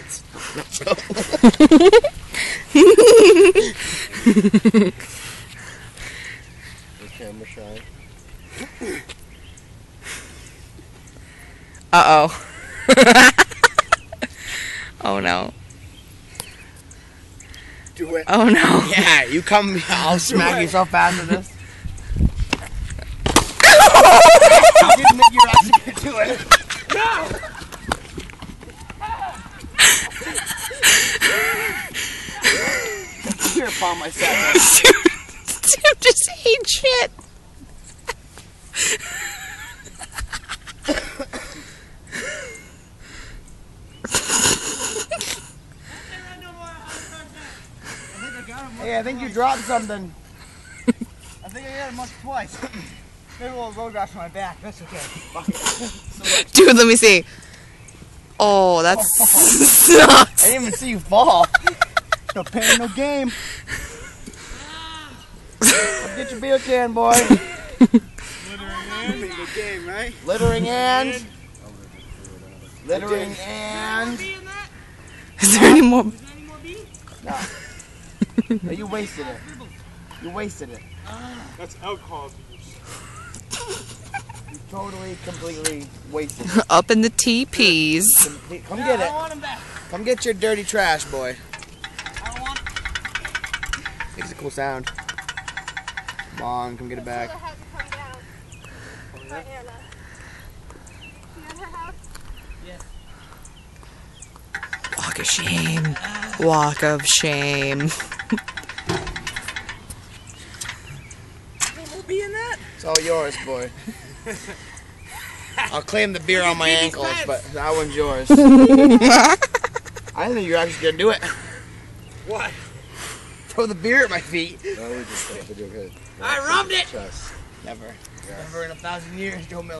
pants. The camera shy. Uh-oh. Oh no. Do it. Oh no. Yeah, you come. I'll smack you so fast with this. You didn't think you were actually gonna do it. No! Here, upon myself. Dude just ate shit. Hey, I think you dropped something. I think I got him once or twice. Maybe a little road rash on my back. That's okay. Fuck it. Dude, let me see. Oh, that sucks. I didn't even see you fall. No pain, no game. Come get your beer can, boy. Littering and game, right? Littering and. Littering and. Is there any more? No. No, you wasted it. You wasted it. That's alcohol abuse. You totally, completely wasted it. Up in the TPs. Come get I it. want him back. Come get your dirty trash, boy. I don't want him. Makes a cool sound. Come on, come get it back. Walk of shame. Walk of shame. We'll be in that. It's all yours, boy. I'll claim the beer on my ankles, but that one's yours. I think you're actually gonna do it. What? Throw the beer at my feet. I rubbed it. Never. Never in 1,000 years, Joe Miller.